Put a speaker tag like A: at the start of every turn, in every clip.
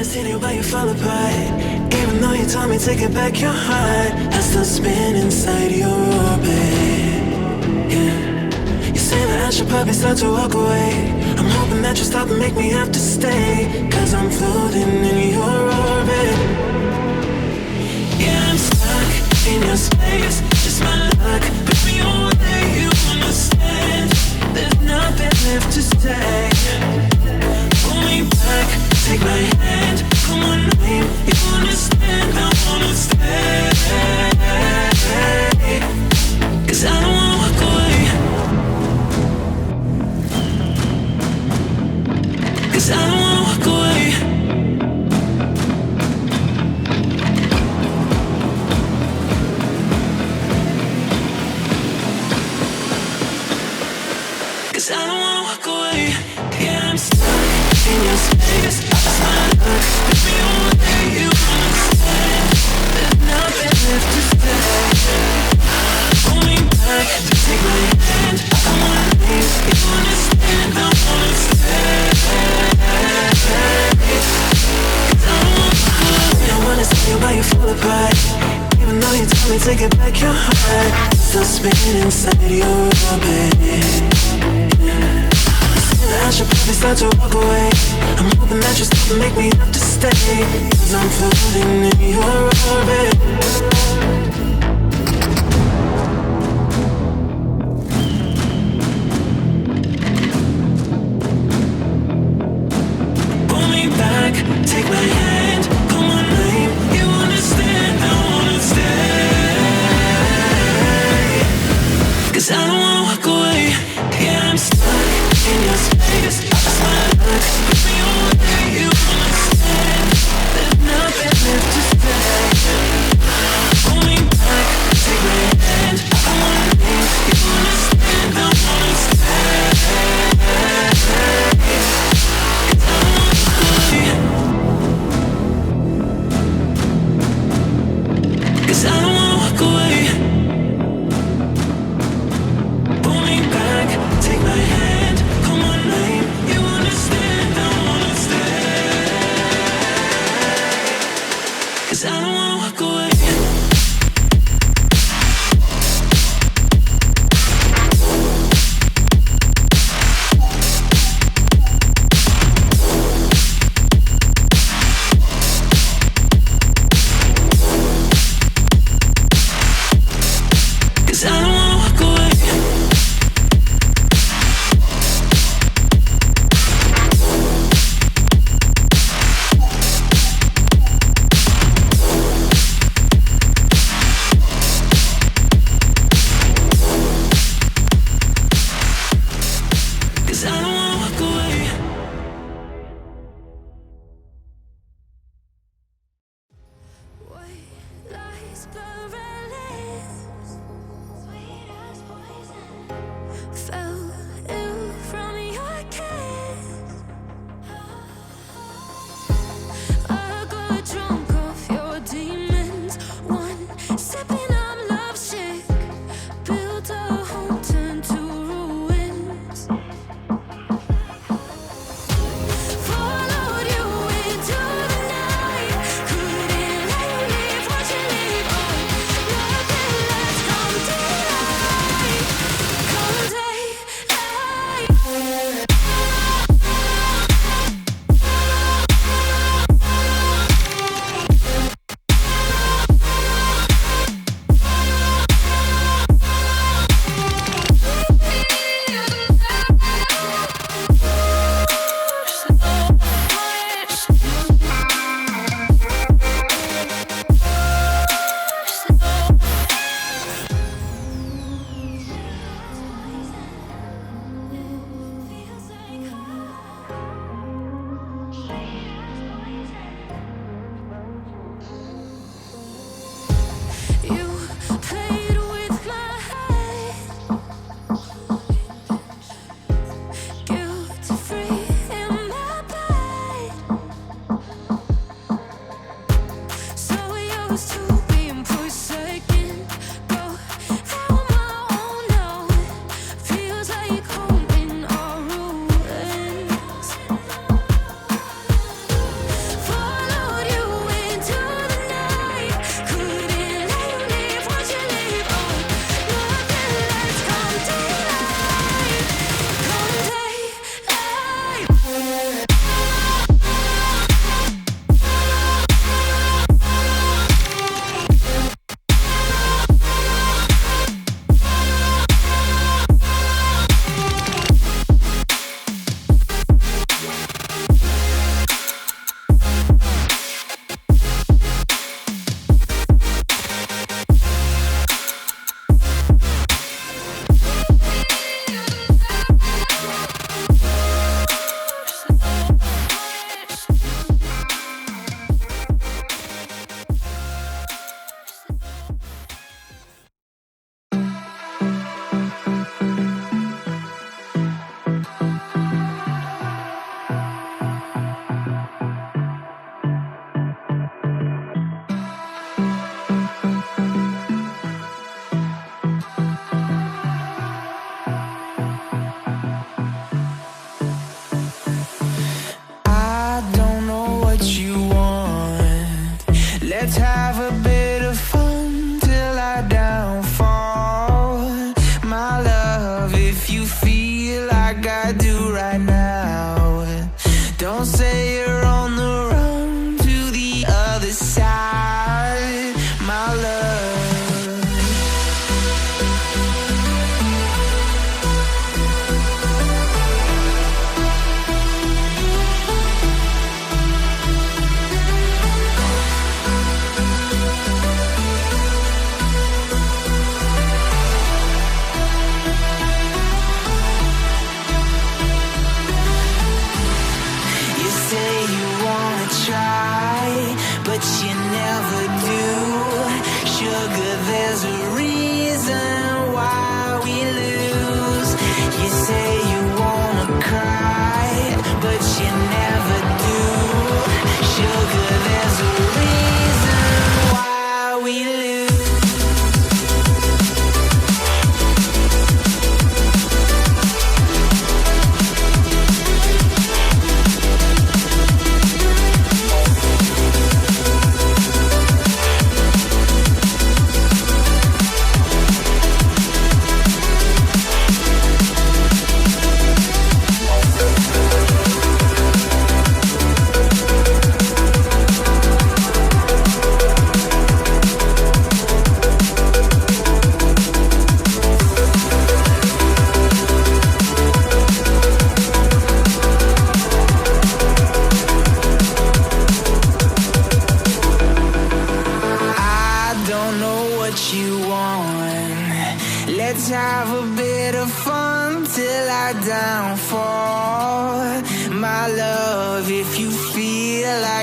A: wanna see you but you fall apart. Even though you told me to get back your heart, I still spin inside your orbit. Yeah. You say that I should probably start to walk away. I'm hoping that you stop and make me have to stay, 'cause I'm floating in your orbit. Yeah, I'm stuck in your space, just my luck. Put me away, you understand. There's nothing left to say. Pull me back, take my hand, call my name. You understand, I wanna stay. 'Cause I don't wanna walk away. 'Cause I don't wanna walk away. 'Cause I don't wanna walk away. Yeah, I'm stuck in your space. That's my luck. Put me away, you understand. There's nothing left to say. Pull me back, take my hand. I wanna leave, you understand. I wanna stay. 'Cause I don't wanna walk away. I wanna see you while you fall apart. Even though you told me to get back your heart, still spinning inside your orbit. I should probably start to walk away. I'm hoping that you stop and make me have to stay, 'cause I'm floating in your orbit. Pull me back, take my hand, call my name. You understand, I wanna stay. 'Cause I don't wanna walk away. Yeah, I'm stuck in your space. That's my luck. Put me away, you understand. There's nothing left to say. Pull me back.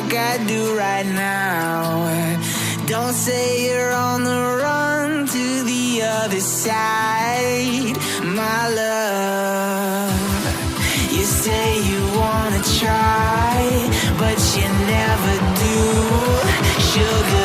A: like I do right now. Don't say you're on the run to the other side, my love. You say you wanna try, but you never do. Sugar